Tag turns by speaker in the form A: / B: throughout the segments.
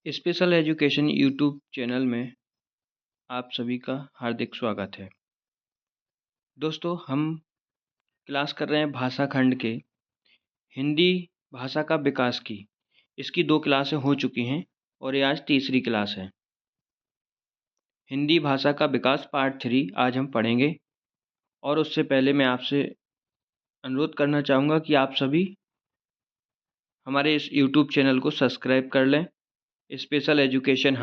A: Special education YouTube channel में आप सभी का हार्दिक स्वागत है। दोस्तों, हम क्लास कर रहे हैं भाषा खंड के हिंदी भाषा का विकास की। इसकी 2 क्लासें हो चुकी हैं और ये आज तीसरी क्लास है। हिंदी भाषा का विकास पार्ट 3 आज हम पढ़ेंगे। और उससे पहले मैं आपसे अनुरोध करना चाहूँगा कि आप सभी हमारे इस यूट्यूब चैनल को सब्सक्राइब कर लें। स्पेशल एजुकेशन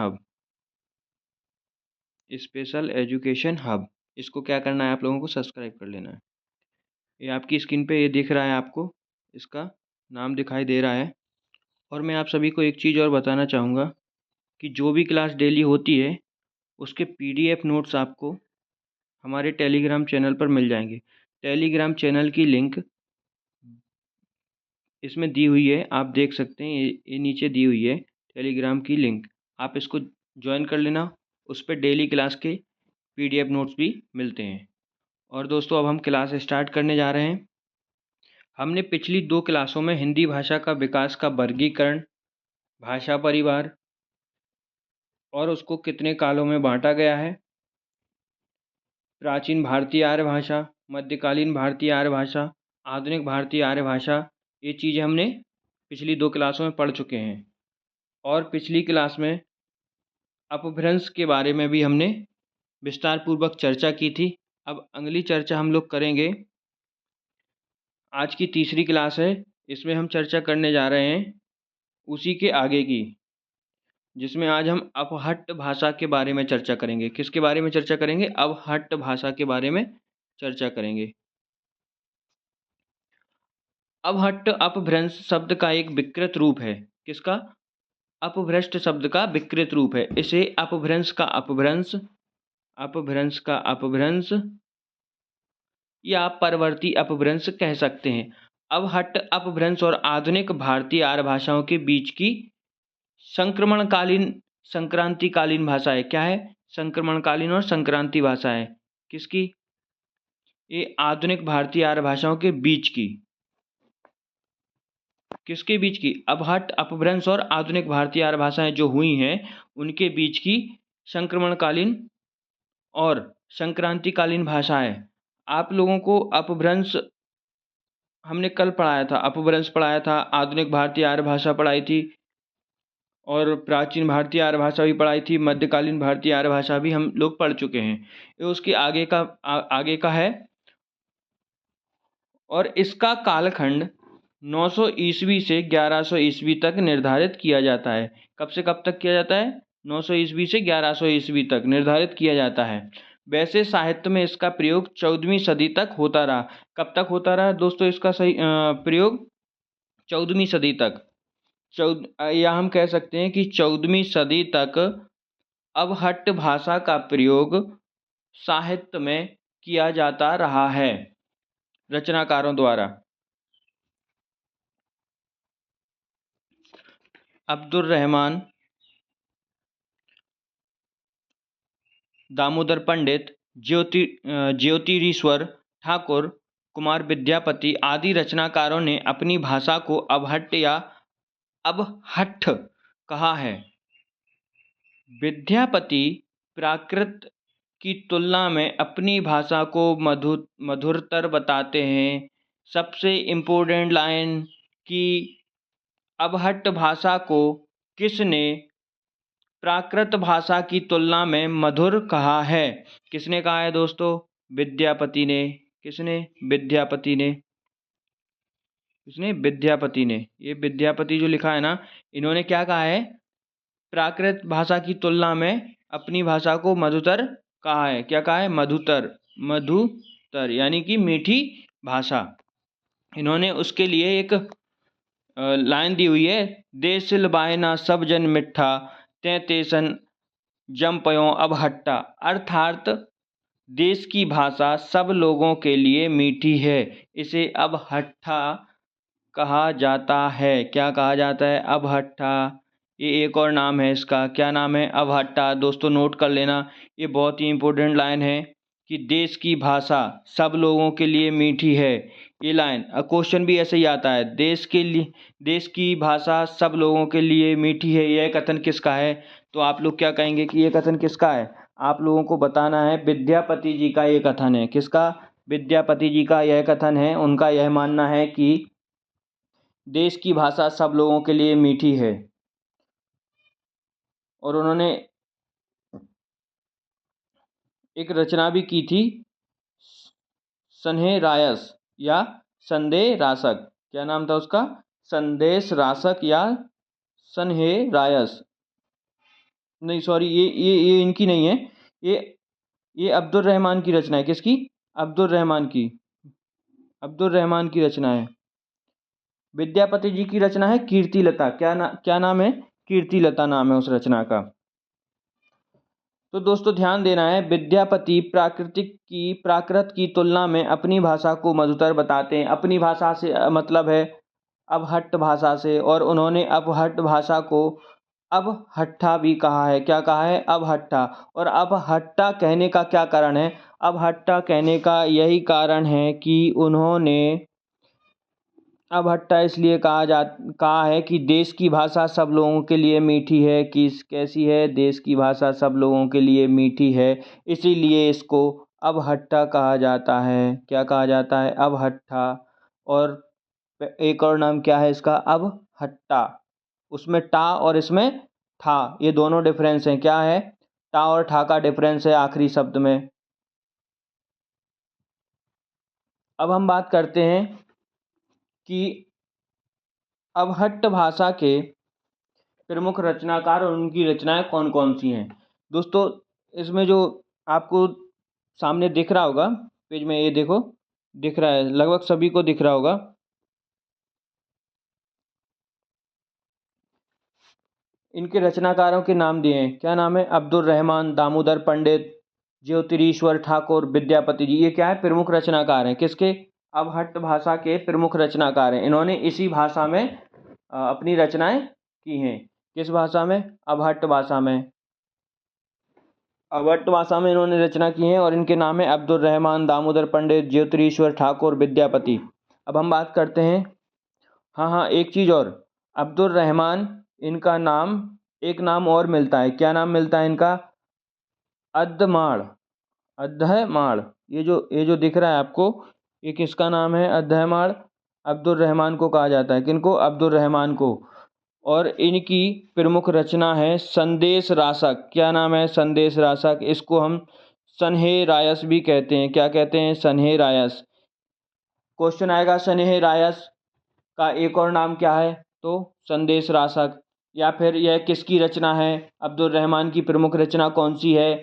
A: हब इसको क्या करना है, आप लोगों को सब्सक्राइब कर लेना है। ये आपकी स्क्रीन पे ये दिख रहा है, आपको इसका नाम दिखाई दे रहा है। और मैं आप सभी को एक चीज़ और बताना चाहूँगा कि जो भी क्लास डेली होती है उसके PDF नोट्स आपको हमारे टेलीग्राम चैनल पर मिल जाएंगे। टेलीग्राम चैनल की लिंक इसमें दी हुई है, आप देख सकते हैं। ये नीचे दी हुई है टेलीग्राम की लिंक, आप इसको ज्वाइन कर लेना। उस पर डेली क्लास के PDF नोट्स भी मिलते हैं। और दोस्तों, अब हम क्लास स्टार्ट करने जा रहे हैं। हमने पिछली 2 क्लासों में हिंदी भाषा का विकास का वर्गीकरण, भाषा परिवार और उसको कितने कालों में बांटा गया है, प्राचीन भारतीय आर्य भाषा, मध्यकालीन भारतीय आर्य भाषा, आधुनिक भारतीय आर्य भाषा, ये चीज़ें हमने पिछली 2 क्लासों में पढ़ चुके हैं। और पिछली क्लास में अपभ्रंश के बारे में भी हमने विस्तार पूर्वक चर्चा की थी। अब अगली चर्चा हम लोग करेंगे। आज की तीसरी क्लास है, इसमें हम चर्चा करने जा रहे हैं उसी के आगे की, जिसमें आज हम अपहट्ट भाषा के बारे में चर्चा करेंगे। किसके बारे में चर्चा करेंगे? अपहट्ट भाषा के बारे में चर्चा करेंगे। अपहट्ट अपभ्रंश शब्द का एक विकृत रूप है। किसका? अपभ्रष्ट शब्द का विकृत रूप है। इसे अपभ्रंश का अपभ्रंश या परवर्ती अपभ्रंश कह सकते हैं। अपहट्ट अपभ्रंश और आधुनिक भारतीय आर्य भाषाओं के बीच की संक्रांतिकालीन भाषा है। क्या है? संक्रमणकालीन और संक्रांति भाषा है। किसकी? ये आधुनिक भारतीय आर्य भाषाओं के बीच की। किसके बीच की? अपहट्ट अपभ्रंश और आधुनिक भारतीय आर्य भाषाएं जो हुई हैं उनके बीच की संक्रमणकालीन और संक्रांतिकालीन भाषा है। आप लोगों को अपभ्रंश हमने कल पढ़ाया था, अपभ्रंश पढ़ाया था, आधुनिक भारतीय आर्य भाषा पढ़ाई थी और प्राचीन भारतीय आर्य भाषा भी पढ़ाई थी, मध्यकालीन भारतीय आर्य भाषा भी हम लोग पढ़ चुके हैं। ये उसके आगे का है। और इसका कालखंड 900 ईस्वी से 1100 ईस्वी तक निर्धारित किया जाता है। कब से कब तक किया जाता है? 900 ईस्वी से 1100 ईस्वी तक निर्धारित किया जाता है। वैसे साहित्य में इसका प्रयोग 14वीं सदी तक होता रहा। कब तक होता रहा दोस्तों इसका सही प्रयोग? 14वीं सदी तक। या हम कह सकते हैं कि 14वीं सदी तक अपहट्ट भाषा का प्रयोग साहित्य में किया जाता रहा है रचनाकारों द्वारा। अब्दुल रहमान, दामोदर पंडित, ज्योतिरीश्वर ठाकुर, कुमार विद्यापति आदि रचनाकारों ने अपनी भाषा को अपहट्ट या अपहट्ठ कहा है। विद्यापति प्राकृत की तुलना में अपनी भाषा को मधुरतर बताते हैं। सबसे इम्पोर्टेंट लाइन कि अपहट्ट भाषा को किसने प्राकृत भाषा की तुलना में मधुर कहा है? किसने कहा है दोस्तों? विद्यापति ने। किसने? विद्यापति ने। किसने? विद्यापति ने। ये विद्यापति जो लिखा है ना, इन्होंने क्या कहा है? प्राकृत भाषा की तुलना में अपनी भाषा को मधुतर कहा है। क्या कहा है? मधुतर यानी कि मीठी भाषा। इन्होंने उसके लिए एक लाइन दी हुई है, देसिल बायना सब जन मिठा तैतेसन जम पयों अपहट्टा। अर्थात देश की भाषा सब लोगों के लिए मीठी है, इसे अपहट्ठा कहा जाता है। क्या कहा जाता है? अपहट्ठा। ये एक और नाम है इसका। क्या नाम है? अपहट्ठा। दोस्तों नोट कर लेना, ये बहुत ही इम्पोर्टेंट लाइन है कि देश की भाषा सब लोगों के लिए मीठी है, ये लाइन क्वेश्चन भी ऐसे ही आता है, देश की भाषा सब लोगों के लिए मीठी है, यह कथन किसका है? तो आप लोग क्या कहेंगे कि ये कथन किसका है? आप लोगों को बताना है विद्यापति जी का ये कथन है। किसका? विद्यापति जी का यह कथन है। उनका यह मानना है कि देश की भाषा सब लोगों के लिए मीठी है। और उन्होंने एक रचना भी की थी, सन्हे रायस या संदेह रासक। क्या नाम था उसका? संदेश रासक या सन्हे रायस। नहीं सॉरी, ये इनकी नहीं है। ये ये अब्दुल रहमान की रचना है। किसकी? अब्दुल रहमान की रचना है। विद्यापति जी की रचना है कीर्तिलता। क्या नाम है? कीर्तिलता नाम है उस रचना का। तो दोस्तों ध्यान देना है, विद्यापति प्राकृत की तुलना में अपनी भाषा को मधुर बताते हैं। अपनी भाषा से मतलब है अबहट्ट भाषा से, और उन्होंने अबहट्ट भाषा को अबहट्ठा भी कहा है। क्या कहा है? अबहट्ठा। और अबहट्ठा कहने का क्या कारण है? अबहट्ठा कहने का यही कारण है कि उन्होंने अबहट्ठा इसलिए कहा है कि देश की भाषा सब लोगों के लिए मीठी है। कैसी है? देश की भाषा सब लोगों के लिए मीठी है, इसीलिए इसको अबहट्ठा कहा जाता है। क्या कहा जाता है? अबहट्ठा। और एक और नाम क्या है इसका? अबहट्टा। उसमें टा और इसमें ठा, ये दोनों डिफरेंस हैं। क्या है? टा और ठा का डिफरेंस है आखिरी शब्द में। अब हम बात करते हैं कि अबहट्ट भाषा के प्रमुख रचनाकार और उनकी रचनाएं कौन कौन सी हैं। दोस्तों इसमें जो आपको सामने दिख रहा होगा पेज में, ये देखो दिख रहा है, लगभग सभी को दिख रहा होगा। इनके रचनाकारों के नाम दिए हैं। क्या नाम है? अब्दुल रहमान, दामोदर पंडित, ज्योतिरीश्वर ठाकुर, विद्यापति जी। ये क्या है? प्रमुख रचनाकार हैं। किसके? अबहट्ट भाषा के प्रमुख रचनाकार हैं। इन्होंने इसी भाषा में अपनी रचनाएं की हैं। किस भाषा में? अबहट्ट भाषा में। अवध भाषा में इन्होंने रचना की है, और इनके नाम है अब्दुल रहमान, दामोदर पंडित, ज्योतिरीश्वर ठाकुर, विद्यापति। अब हम बात करते हैं, हाँ हाँ एक चीज़ और, अब्दुल रहमान, इनका नाम एक नाम और मिलता है। क्या नाम मिलता है इनका? अद्धमाड़। अद्धमाड़। ये जो दिख रहा है आपको, ये किसका नाम है? अद्धमाड़। अब्दुल रहमान को कहा जाता है। किनको? अब्दुल रहमान को। और इनकी प्रमुख रचना है संदेश रासक। क्या नाम है? संदेश रासक। इसको हम सन्हे रायस भी कहते हैं। क्या कहते हैं? सन्हे रायस। क्वेश्चन आएगा सन्हे रायस का एक और नाम क्या है? तो संदेश रासक। या फिर यह किसकी रचना है? अब्दुल रहमान की प्रमुख रचना कौन सी है?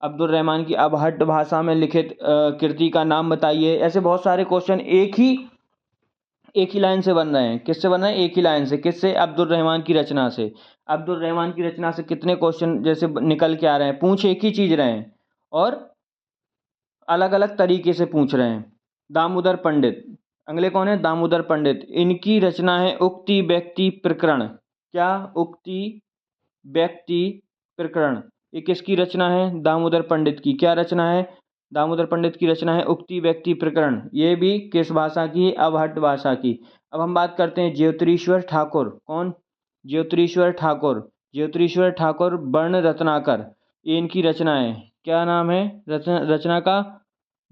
A: अब्दुल रहमान की अबहट्ट भाषा में लिखित कृति का नाम बताइए। ऐसे बहुत सारे क्वेश्चन एक ही लाइन से बन रहे हैं। किससे बन रहे हैं? एक ही लाइन से। किससे? अब्दुल रहमान की रचना से। अब्दुल रहमान की रचना से कितने क्वेश्चन जैसे निकल के आ रहे हैं, पूछ एक ही चीज रहे हैं और अलग अलग तरीके से पूछ रहे हैं। दामोदर पंडित, अगले कौन है? दामोदर पंडित। इनकी रचना है उक्ति व्यक्ति प्रकरण। क्या? उक्ति व्यक्ति प्रकरण। ये किसकी रचना है? दामोदर पंडित की। क्या रचना है? दामोदर पंडित की रचना है उक्ति व्यक्ति प्रकरण। ये भी किस भाषा की? अबहट्ट भाषा की। अब हम बात करते हैं ज्योतिरीश्वर ठाकुर। कौन? ज्योतिरीश्वर ठाकुर। ज्योतिरीश्वर ठाकुर वर्ण रत्नाकर, ये इनकी रचना है। क्या नाम है रचना का?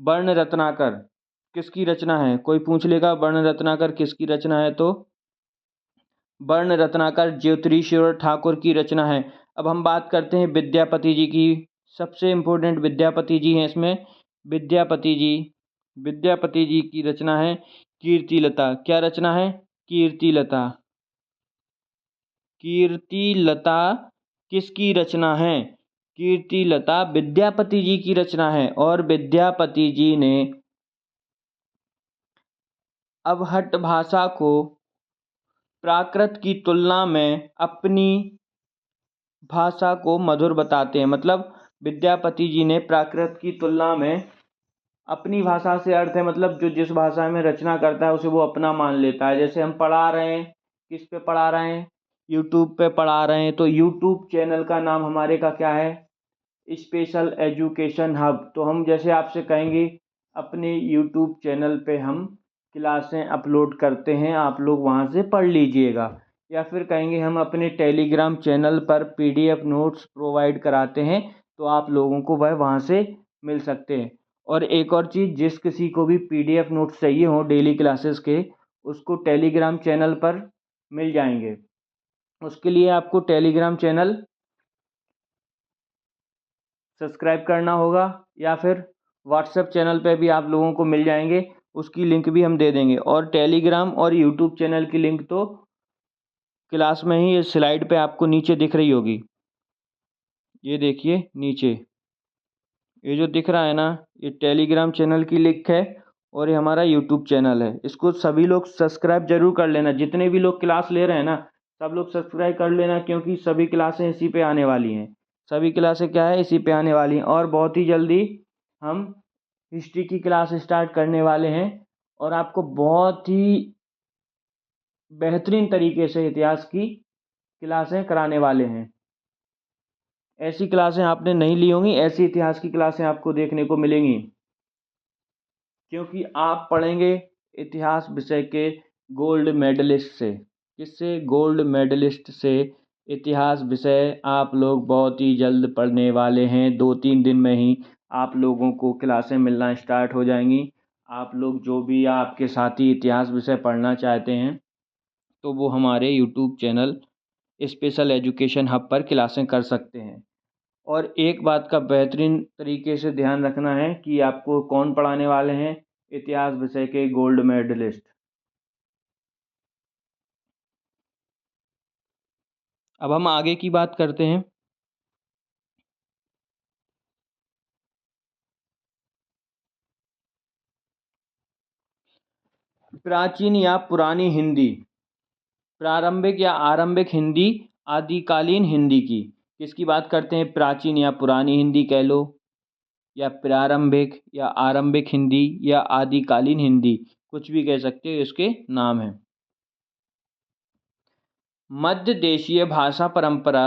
A: वर्ण रत्नाकर। किसकी रचना है? कोई पूछ लेगा वर्ण रत्नाकर किसकी रचना है, तो वर्ण रत्नाकर ज्योतिरीश्वर ठाकुर की रचना है। अब हम बात करते हैं विद्यापति जी की। सबसे इम्पोर्टेंट विद्यापति जी हैं इसमें। विद्यापति जी की रचना है कीर्तिलता। क्या रचना है? कीर्तिलता। कीर्तिलता किसकी रचना है? कीर्तिलता विद्यापति जी की रचना है। और विद्यापति जी ने अबहट्ट भाषा को प्राकृत की तुलना में अपनी भाषा को मधुर बताते हैं। मतलब विद्यापति जी ने प्राकृत की तुलना में अपनी भाषा से अर्थ है, मतलब जो जिस भाषा में रचना करता है उसे वो अपना मान लेता है। जैसे हम पढ़ा रहे हैं, किस पे पढ़ा रहे हैं? यूट्यूब पे पढ़ा रहे हैं, तो यूट्यूब चैनल का नाम हमारे का क्या है? Special education hub. तो हम जैसे आपसे कहेंगे अपने यूट्यूब चैनल पे हम क्लासें अपलोड करते हैं, आप लोग वहाँ से पढ़ लीजिएगा। या फिर कहेंगे हम अपने टेलीग्राम चैनल पर PDF नोट्स प्रोवाइड कराते हैं, तो आप लोगों को वह वहाँ से मिल सकते हैं। और एक और चीज़, जिस किसी को भी PDF नोट्स चाहिए हो डेली क्लासेस के, उसको टेलीग्राम चैनल पर मिल जाएंगे। उसके लिए आपको टेलीग्राम चैनल सब्सक्राइब करना होगा, या फिर व्हाट्सएप चैनल पे भी आप लोगों को मिल जाएंगे, उसकी लिंक भी हम दे देंगे। और टेलीग्राम और यूट्यूब चैनल की लिंक तो क्लास में ही इस स्लाइड पे आपको नीचे दिख रही होगी। ये देखिए नीचे, ये जो दिख रहा है ना, ये टेलीग्राम चैनल की लिंक है और ये हमारा यूट्यूब चैनल है। इसको सभी लोग सब्सक्राइब जरूर कर लेना, जितने भी लोग क्लास ले रहे हैं ना, सब लोग सब्सक्राइब कर लेना, क्योंकि सभी क्लासें इसी पे आने वाली हैं। सभी क्लासें क्या है, इसी पे आने वाली हैं। और बहुत ही जल्दी हम हिस्ट्री की क्लास स्टार्ट करने वाले हैं, और आपको बहुत ही बेहतरीन तरीके से इतिहास की क्लासें कराने वाले हैं। ऐसी क्लासें आपने नहीं ली होंगी, ऐसी इतिहास की क्लासें आपको देखने को मिलेंगी, क्योंकि आप पढ़ेंगे इतिहास विषय के गोल्ड मेडलिस्ट से। किससे? गोल्ड मेडलिस्ट से इतिहास विषय आप लोग बहुत ही जल्द पढ़ने वाले हैं। 2-3 दिन में ही आप लोगों को क्लासें मिलना स्टार्ट हो जाएंगी। आप लोग जो भी आपके साथी इतिहास विषय पढ़ना चाहते हैं, तो वो हमारे YouTube channel special education hub पर क्लासें कर सकते हैं। और एक बात का बेहतरीन तरीके से ध्यान रखना है कि आपको कौन पढ़ाने वाले हैं, इतिहास विषय के गोल्ड मेडलिस्ट। अब हम आगे की बात करते हैं। प्राचीन या पुरानी हिंदी, प्रारंभिक या आरंभिक हिंदी, आदिकालीन हिंदी की। किसकी बात करते हैं? प्राचीन या पुरानी हिंदी कह लो, या प्रारंभिक या आरंभिक हिंदी, या आदिकालीन हिंदी, कुछ भी कह सकते हो, इसके नाम हैं। मध्य देशीय भाषा परंपरा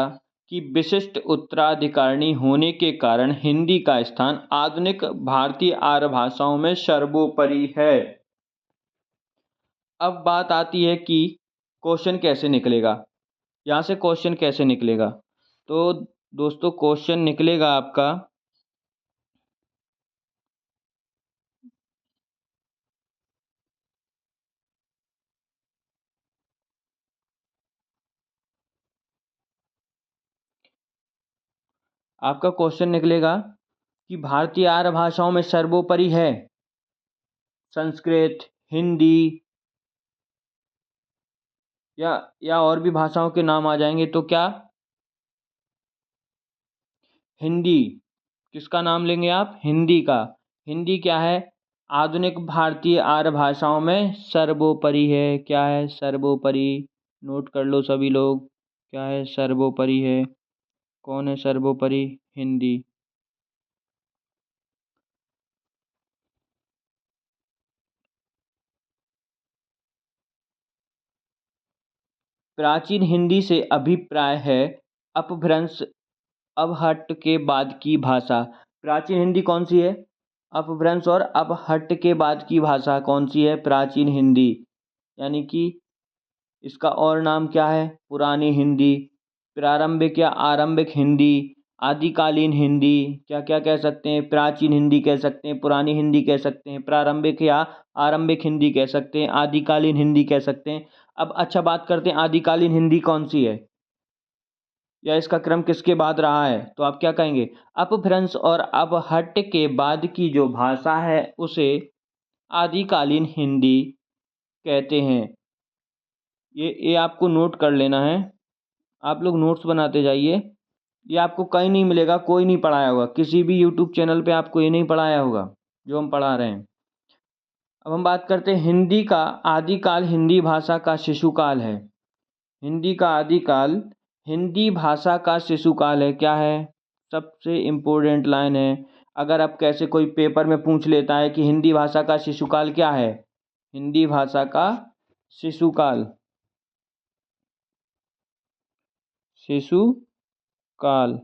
A: की विशिष्ट उत्तराधिकारिणी होने के कारण हिंदी का स्थान आधुनिक भारतीय आर्य भाषाओं में सर्वोपरि है। अब बात आती है कि क्वेश्चन कैसे निकलेगा, यहाँ से क्वेश्चन कैसे निकलेगा। तो दोस्तों, क्वेश्चन निकलेगा आपका, क्वेश्चन निकलेगा कि भारतीय आर्य भाषाओं में सर्वोपरि है संस्कृत, हिंदी, या और भी भाषाओं के नाम आ जाएंगे, तो क्या? हिंदी। किसका नाम लेंगे आप? हिंदी का। हिंदी क्या है? आधुनिक भारतीय आर्य भाषाओं में सर्वोपरि है। क्या है? सर्वोपरि। नोट कर लो सभी लोग, क्या है? सर्वोपरि है। कौन है सर्वोपरि? हिंदी। प्राचीन हिंदी से अभिप्राय है अपभ्रंश अपहट के बाद की भाषा। प्राचीन हिंदी कौन सी है? अपभ्रंश और अपहट के बाद की भाषा कौन सी है? प्राचीन हिंदी। यानी कि इसका और नाम क्या है? पुरानी हिंदी। प्रारंभिक या आरंभिक हिंदी, आदिकालीन हिंदी, क्या क्या कह सकते हैं? प्राचीन हिंदी कह सकते हैं, पुरानी हिंदी कह सकते हैं, प्रारंभिक या आरंभिक हिंदी कह सकते हैं, आदिकालीन हिंदी कह सकते हैं। अब अच्छा, बात करते हैं आदिकालीन हिंदी कौन सी है, या इसका क्रम किसके बाद रहा है। तो आप क्या कहेंगे? अपभ्रंश और अपहट के बाद की जो भाषा है उसे आदिकालीन हिंदी कहते हैं। ये आपको नोट कर लेना है। आप लोग नोट्स बनाते जाइए। ये आपको कहीं नहीं मिलेगा, कोई नहीं पढ़ाया होगा, किसी भी यूट्यूब चैनल पे आपको ये नहीं पढ़ाया होगा जो हम पढ़ा रहे हैं। अब हम बात करते हैं हिंदी का आदिकाल। हिंदी भाषा का शिशुकाल है। हिंदी का आदिकाल हिंदी भाषा का शिशुकाल है। क्या है? सबसे इम्पोर्टेंट लाइन है। अगर आप कैसे कोई पेपर में पूछ लेता है कि हिंदी भाषा का शिशुकाल क्या है, हिंदी भाषा का शिशुकाल, शिशुकाल,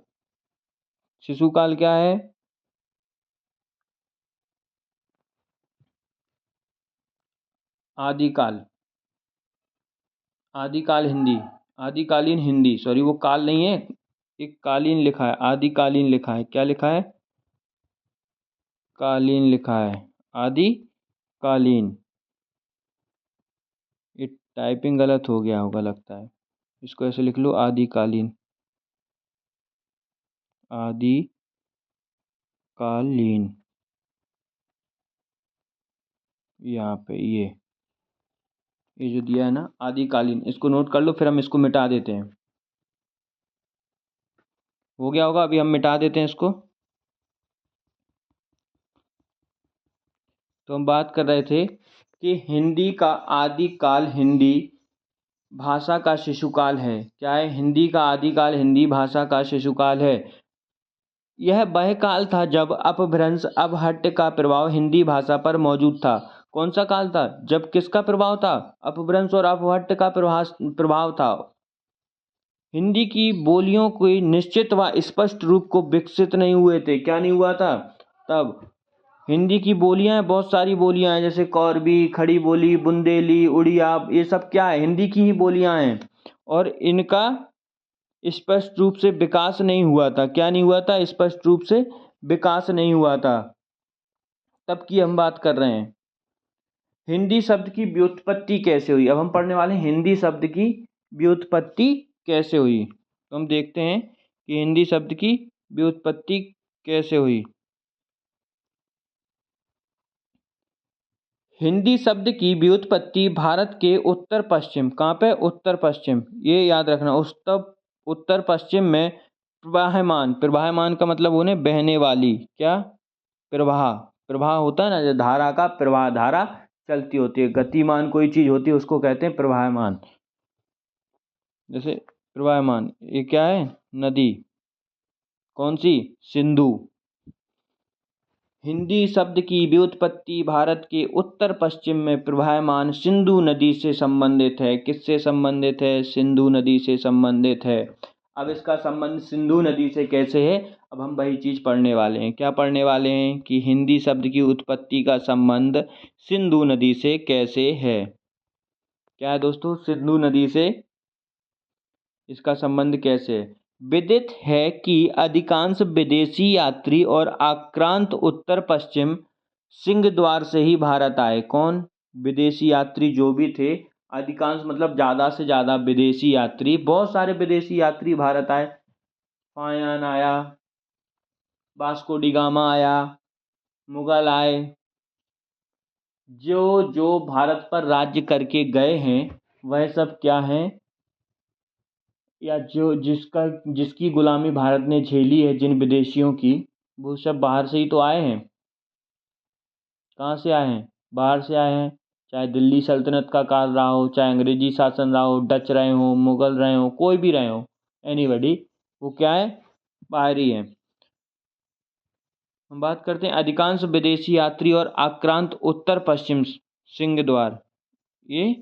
A: शिशुकाल क्या है? आदिकाल, आदिकाल हिंदी, आदिकालीन हिंदी, सॉरी वो काल नहीं है, एक कालीन लिखा है, आदिकालीन लिखा है, क्या लिखा है, कालीन लिखा है, आदि कालीन। ये टाइपिंग गलत हो गया होगा लगता है, इसको ऐसे लिख लो, आदिकालीन, आदिकालीन, यहाँ पे ये जो दिया है ना आदिकालीन, इसको नोट कर लो, फिर हम इसको मिटा देते हैं। हो गया होगा, अभी हम मिटा देते हैं इसको। तो हम बात कर रहे थे कि हिंदी का आदिकाल हिंदी भाषा का शिशुकाल है। क्या है? हिंदी का आदिकाल हिंदी भाषा का शिशुकाल है। यह वह काल था जब अपभ्रंश अपहट्ट का प्रभाव हिंदी भाषा पर मौजूद था। कौन सा काल था? जब किसका प्रभाव था? अपभ्रंश और अपहट्ट का प्रभाव था। हिंदी की बोलियों कोई निश्चित व स्पष्ट रूप को विकसित नहीं हुए थे। क्या नहीं हुआ था तब? हिंदी की बोलियां हैं, बहुत सारी बोलियां हैं, जैसे कौरबी, खड़ी बोली, बुंदेली, उड़िया, ये सब क्या है? हिंदी की ही बोलियां हैं। और इनका स्पष्ट रूप से विकास नहीं हुआ था। क्या नहीं हुआ था? स्पष्ट रूप से विकास नहीं हुआ था। तब की हम बात कर रहे हैं। हिंदी शब्द की व्युत्पत्ति कैसे हुई? अब हम पढ़ने वाले हैं हिंदी शब्द की व्युत्पत्ति कैसे हुई। तो हम देखते हैं कि हिंदी शब्द की व्युत्पत्ति कैसे हुई। हिंदी शब्द की व्युत्पत्ति भारत के उत्तर पश्चिम, कहाँ पे? उत्तर पश्चिम, ये याद रखना। उत्तर पश्चिम में प्रवाहमान, प्रवाहमान का मतलब होने बहने वाली, क्या? प्रवाह, प्रवाह होता है ना, जो धारा का प्रवाह, धारा चलती होती है, गतिमान कोई चीज होती है उसको कहते हैं प्रवाहमान। जैसे प्रवाहमान, ये क्या है? नदी, कौन सी? सिंधु। हिंदी शब्द की व्युत्पत्ति भारत के उत्तर पश्चिम में प्रवाहमान सिंधु नदी से संबंधित है। किससे संबंधित है? सिंधु नदी से संबंधित है। अब इसका संबंध सिंधु नदी से कैसे है? अब हम वही चीज पढ़ने वाले हैं। क्या पढ़ने वाले हैं? कि हिंदी शब्द की उत्पत्ति का संबंध सिंधु नदी से कैसे है। क्या है दोस्तों? सिंधु नदी से इसका संबंध कैसे है? विदित है कि अधिकांश विदेशी यात्री और आक्रांत उत्तर पश्चिम सिंह द्वार से ही भारत आए। कौन? विदेशी यात्री जो भी थे, अधिकांश मतलब ज़्यादा से ज़्यादा विदेशी यात्री, बहुत सारे विदेशी यात्री भारत आए। फायान आया, वास्को डी गामा आया, मुगल आए, जो जो भारत पर राज्य करके गए हैं वह सब क्या हैं, या जो जिसकी गुलामी भारत ने झेली है, जिन विदेशियों की, वो सब बाहर से ही तो आए हैं। कहाँ से आए हैं? बाहर से आए हैं। चाहे दिल्ली सल्तनत का काल रहा हो, चाहे अंग्रेजी शासन रहा हो, डच रहे हो, मुगल रहे हो, कोई भी रहे हो, एनीबडी, वो क्या है? बाहरी है। हम बात करते हैं अधिकांश विदेशी यात्री और आक्रांत उत्तर पश्चिम सिंह द्वार, ये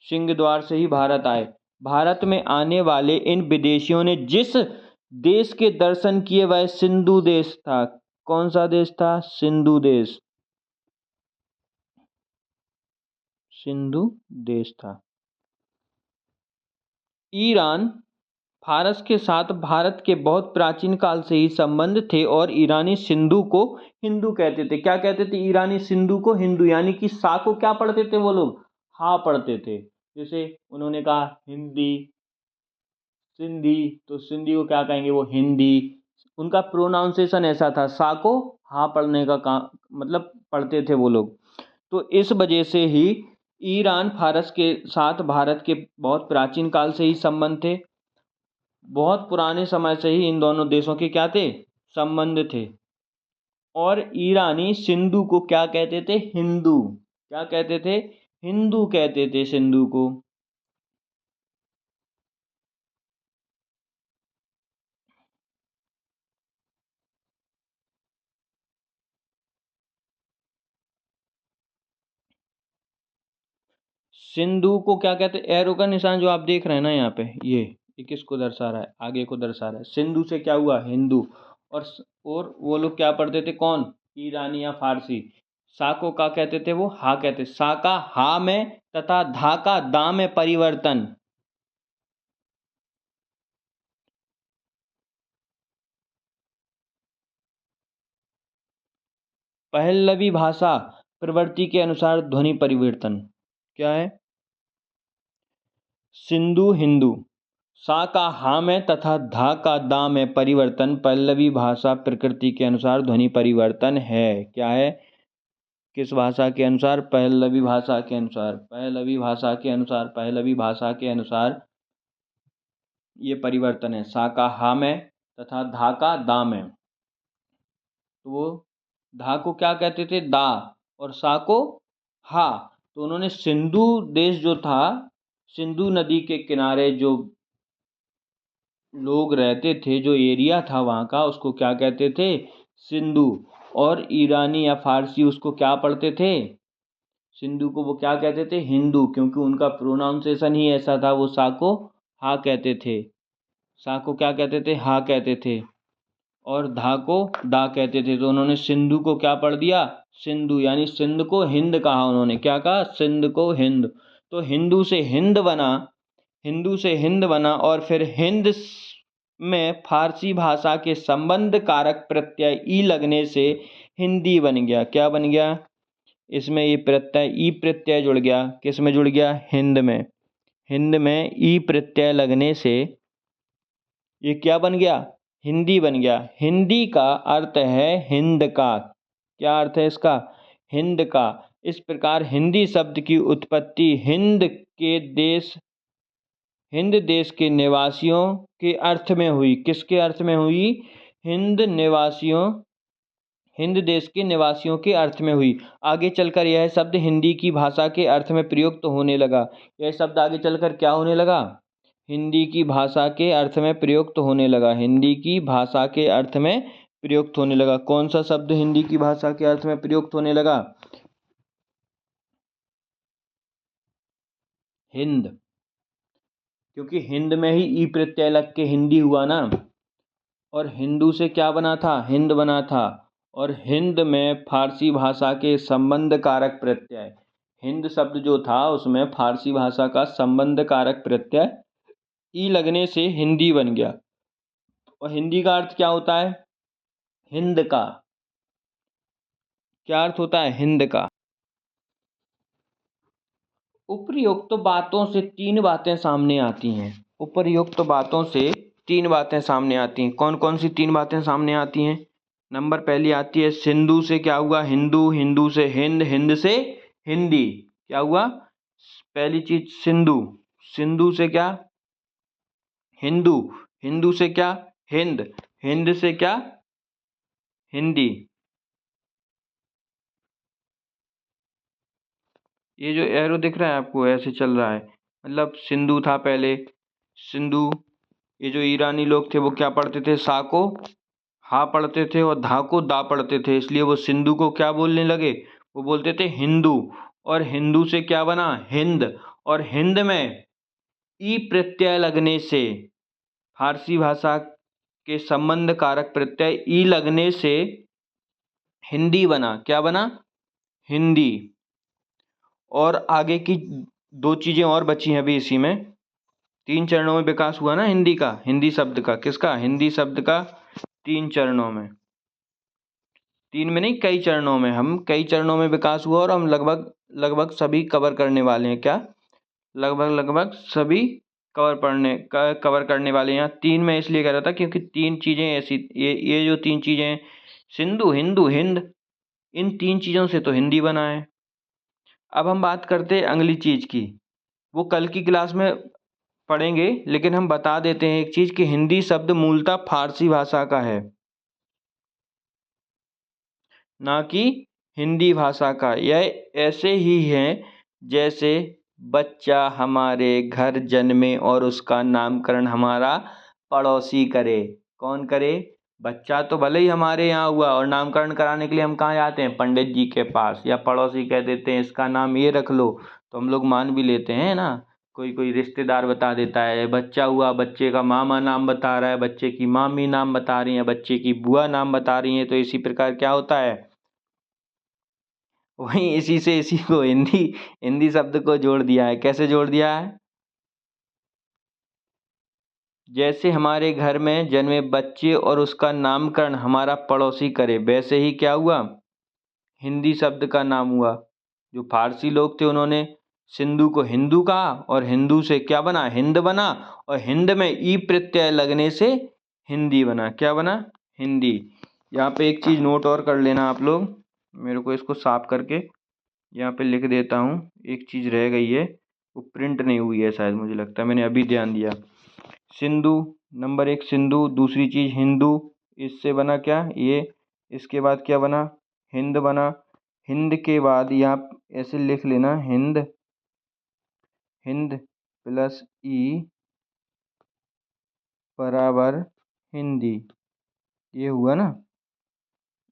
A: सिंह द्वार से ही भारत आए। भारत में आने वाले इन विदेशियों ने जिस देश के दर्शन किए वह सिंधु देश था। कौन सा देश था? सिंधु देश, सिंधु देश था। ईरान, फारस के साथ भारत के बहुत प्राचीन काल से ही संबंध थे और ईरानी सिंधु को हिंदू कहते थे। क्या कहते थे? ईरानी सिंधु को हिंदू, यानी कि सा को क्या पढ़ते थे वो लोग? हा पढ़ते थे। जैसे उन्होंने कहा हिंदी, सिंधी, तो सिंधी को क्या कहेंगे? वो हिंदी। उनका प्रोनाउंसिएशन ऐसा था, सा को हा पढ़ने का काम, मतलब पढ़ते थे वो लोग। तो इस वजह से ही ईरान फारस के साथ भारत के बहुत प्राचीन काल से ही संबंध थे। बहुत पुराने समय से ही इन दोनों देशों के क्या थे? संबंध थे। और ईरानी सिंधु को क्या कहते थे? हिंदू। क्या कहते थे? हिंदू कहते थे सिंधु को। सिंधु को क्या कहते? एरो का निशान जो आप देख रहे हैं ना यहाँ पे, ये किसको दर्शा रहा है? आगे को दर्शा रहा है। सिंधु से क्या हुआ? हिंदू। और और वो लोग क्या पढ़ते थे? कौन? ईरानी या फारसी। सा को का कहते थे, वो हा कहते। सा का हा में तथा धा का दा में परिवर्तन। पहलवी भाषा प्रवृत्ति के अनुसार ध्वनि परिवर्तन क्या है? सिंधु हिंदू। सा का हा में तथा धा का दा में परिवर्तन पल्लवी भाषा प्रकृति के अनुसार ध्वनि परिवर्तन है। क्या है? किस भाषा के अनुसार? पहलवी भाषा के अनुसार। पहलवी भाषा के अनुसार, पहलवी भाषा के अनुसार ये परिवर्तन है। सा का हा में तथा धा का दा में। तो वो धा को क्या कहते थे? दा। और सा को हा। तो उन्होंने सिंधु देश जो था, सिंधु नदी के किनारे जो लोग रहते थे, जो एरिया था वहाँ का, उसको क्या कहते थे? सिंधु। और ईरानी या फारसी उसको क्या पढ़ते थे? सिंधु को वो क्या कहते थे? हिंदू, क्योंकि उनका प्रोनाउंसिएशन ही ऐसा था। वो सा को हा कहते थे, सा को क्या कहते थे? हा कहते थे। और धा को दा कहते थे। तो उन्होंने सिंधु को क्या पढ़ दिया? सिंधु। यानी सिंध को हिंद कहा उन्होंने। क्या कहा? सिंध को हिंद। तो हिंदू से हिंद बना, हिंदू से हिंद बना, और फिर हिंद में फारसी भाषा के संबंध कारक प्रत्यय ई लगने से हिंदी बन गया। क्या बन गया? इसमें ये प्रत्यय ई प्रत्यय जुड़ गया। किस में जुड़ गया? हिंद में। हिंद में ई प्रत्यय लगने से ये क्या बन गया? हिंदी बन गया। हिंदी का अर्थ है हिंद का। क्या अर्थ है इसका? हिंद का। इस प्रकार हिंदी शब्द की उत्पत्ति हिंद देश के निवासियों के अर्थ में हुई। किसके अर्थ में हुई? हिंद देश के निवासियों के अर्थ में हुई। आगे चलकर यह शब्द हिंदी की भाषा के अर्थ में प्रयुक्त होने लगा। यह शब्द आगे चलकर क्या होने लगा? हिंदी की भाषा के अर्थ में प्रयुक्त होने लगा। हिंदी की भाषा के अर्थ में प्रयुक्त होने लगा। कौन सा शब्द हिंदी की भाषा के अर्थ में प्रयुक्त होने लगा? हिंद। क्योंकि हिंद में ही ई प्रत्यय लग के हिंदी हुआ ना। और हिंदू से क्या बना था? हिंद बना था। और हिंद में फारसी भाषा के संबंध कारक प्रत्यय, हिंद शब्द जो था उसमें फारसी भाषा का संबंध कारक प्रत्यय ई लगने से हिंदी बन गया। और हिंदी का अर्थ क्या होता है? हिंद का। क्या अर्थ होता है? हिंद का। उपर्युक्त बातों से तीन बातें सामने आती हैं। उपर्युक्त बातों से तीन बातें सामने आती हैं। कौन कौन सी तीन बातें सामने आती हैं? नंबर पहली आती है सिंधु से क्या हुआ? हिंदू। हिंदू से हिंद। हिंद से हिंदी। क्या हुआ? पहली चीज सिंधु। सिंधु से क्या? हिंदू। हिंदू से क्या? हिंद। हिंद से क्या? हिंदी। ये जो एरो दिख रहा है आपको, ऐसे चल रहा है, मतलब सिंधु था पहले। सिंधु। ये जो ईरानी लोग थे वो क्या पढ़ते थे? सा को हा पढ़ते थे और धा को दा पढ़ते थे, इसलिए वो सिंधु को क्या बोलने लगे? वो बोलते थे हिंदू। और हिंदू से क्या बना? हिंद। और हिंद में ई प्रत्यय लगने से, फारसी भाषा के संबंध कारक प्रत्यय ई लगने से हिंदी बना। क्या बना? हिंदी। और आगे की दो चीज़ें और बची हैं अभी इसी में। तीन चरणों में विकास हुआ ना हिंदी का, हिंदी शब्द का। किसका? हिंदी शब्द का। तीन चरणों में, तीन में नहीं कई चरणों में, हम कई चरणों में विकास हुआ और हम लगभग लगभग सभी कवर करने वाले हैं। क्या? लगभग लगभग सभी कवर करने वाले हैं। यहाँ तीन में इसलिए कह रहा था क्योंकि तीन चीज़ें ऐसी, ये जो तीन चीज़ें हैं, सिंधु हिंदू हिंद, इन तीन चीज़ों से तो हिंदी बना है। अब हम बात करते हैं अगली चीज़ की, वो कल की क्लास में पढ़ेंगे, लेकिन हम बता देते हैं एक चीज़ कि हिंदी शब्द मूलतः फारसी भाषा का है, ना कि हिंदी भाषा का। यह ऐसे ही है जैसे बच्चा हमारे घर जन्मे और उसका नामकरण हमारा पड़ोसी करे। कौन करे? बच्चा तो भले ही हमारे यहाँ हुआ और नामकरण कराने के लिए हम कहाँ जाते हैं? पंडित जी के पास। या पड़ोसी कह देते हैं इसका नाम ये रख लो, तो हम लोग मान भी लेते हैं ना। कोई कोई रिश्तेदार बता देता है, बच्चा हुआ, बच्चे का मामा नाम बता रहा है, बच्चे की मामी नाम बता रही है, बच्चे की बुआ नाम बता रही है, तो इसी प्रकार क्या होता है? वहीं इसी से इसी को हिंदी हिंदी शब्द को जोड़ दिया है। कैसे जोड़ दिया है? जैसे हमारे घर में जन्मे बच्चे और उसका नामकरण हमारा पड़ोसी करे, वैसे ही क्या हुआ? हिंदी शब्द का नाम हुआ। जो फारसी लोग थे उन्होंने सिंधु को हिंदू कहा और हिंदू से क्या बना? हिंद बना। और हिंद में ई प्रत्यय लगने से हिंदी बना। क्या बना? हिंदी। यहाँ पे एक चीज़ नोट और कर लेना आप लोग, मेरे को इसको साफ करके यहाँ पे लिख देता हूँ। एक चीज़ रह गई है, वो प्रिंट नहीं हुई है शायद, मुझे लगता है मैंने अभी ध्यान दिया। सिंधु, नंबर 1 सिंधु, दूसरी चीज़ हिंदू, इससे बना क्या? ये। इसके बाद क्या बना? हिंद बना। हिंद के बाद यहाँ ऐसे लिख लेना, हिंद, हिंद प्लस ई बराबर हिंदी। ये हुआ ना?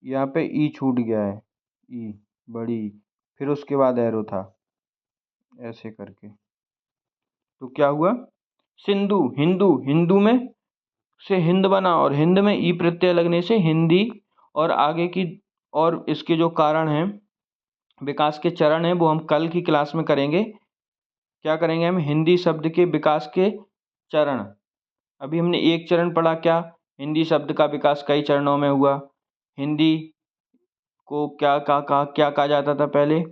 A: यहाँ पे ई छूट गया है, ई बड़ी, फिर उसके बाद एरो था ऐसे करके, तो क्या हुआ? सिंधु, हिंदू, हिंदू में से हिंद बना और हिंद में ई प्रत्यय लगने से हिंदी। और आगे की और इसके जो कारण हैं, विकास के चरण हैं, वो हम कल की क्लास में करेंगे। क्या करेंगे हम? हिंदी शब्द के विकास के चरण। अभी हमने एक चरण पढ़ा, क्या? हिंदी शब्द का विकास कई चरणों में हुआ। हिंदी को क्या कहा जाता था पहले?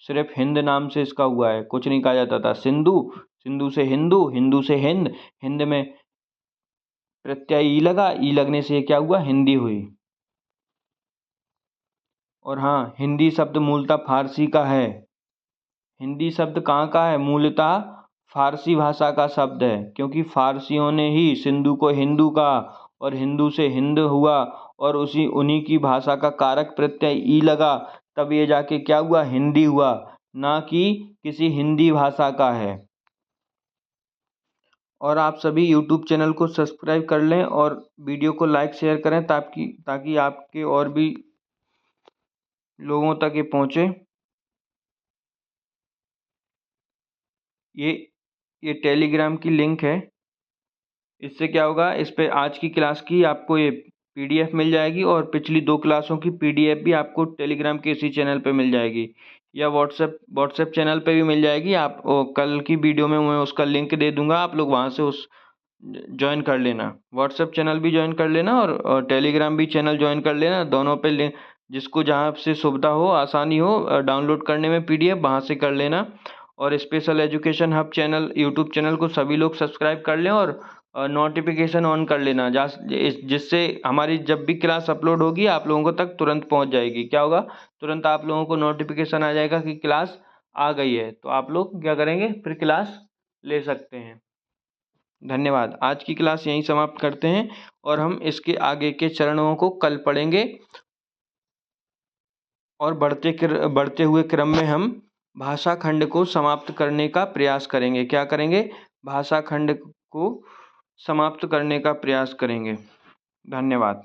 A: सिर्फ हिंद नाम से इसका हुआ है, कुछ नहीं कहा जाता था। सिंधु, सिंधु से हिंदू, हिंदू से हिंद, हिंद में प्रत्यय ई लगा, ई लगने से क्या हुआ? हिंदी हुई। और हाँ, हिंदी शब्द मूलतः फारसी का है। हिंदी शब्द कहाँ का है? मूलतः फारसी भाषा का शब्द है, क्योंकि फारसियों ने ही सिंधु को हिंदू कहा और हिंदू से हिंद हुआ और उन्हीं की भाषा का कारक प्रत्यय ई लगा, तब ये जाके क्या हुआ? हिंदी हुआ, ना कि किसी हिंदी भाषा का है। और आप सभी यूट्यूब चैनल को सब्सक्राइब कर लें और वीडियो को लाइक शेयर करें, ताकि आपके और भी लोगों तक ये पहुँचे। ये टेलीग्राम की लिंक है। इससे क्या होगा? इस पे आज की क्लास की आपको ये पीडीएफ मिल जाएगी और पिछली 2 क्लासों की पीडीएफ भी आपको टेलीग्राम के इसी चैनल पे मिल जाएगी, या व्हाट्सएप चैनल पे भी मिल जाएगी। आप कल की वीडियो में मैं उसका लिंक दे दूंगा, आप लोग वहाँ से उस ज्वाइन कर लेना। व्हाट्सएप चैनल भी ज्वाइन कर लेना और टेलीग्राम भी चैनल ज्वाइन कर लेना। दोनों पे लिंक, जिसको जहाँ से सुविधा हो, आसानी हो डाउनलोड करने में पीडीएफ, वहाँ से कर लेना। और special education hub channel YouTube channel को सभी लोग सब्सक्राइब कर लें और नोटिफिकेशन ऑन कर लेना, जिससे हमारी जब भी क्लास अपलोड होगी आप लोगों को तक तुरंत पहुंच जाएगी। क्या होगा? तुरंत आप लोगों को नोटिफिकेशन आ जाएगा कि क्लास आ गई है, तो आप लोग क्या करेंगे? फिर क्लास ले सकते हैं। धन्यवाद। आज की क्लास यहीं समाप्त करते हैं और हम इसके आगे के चरणों को कल पढ़ेंगे और बढ़ते हुए क्रम में हम भाषा खंड को समाप्त करने का प्रयास करेंगे। क्या करेंगे? भाषा खंड को समाप्त करने का प्रयास करेंगे। धन्यवाद।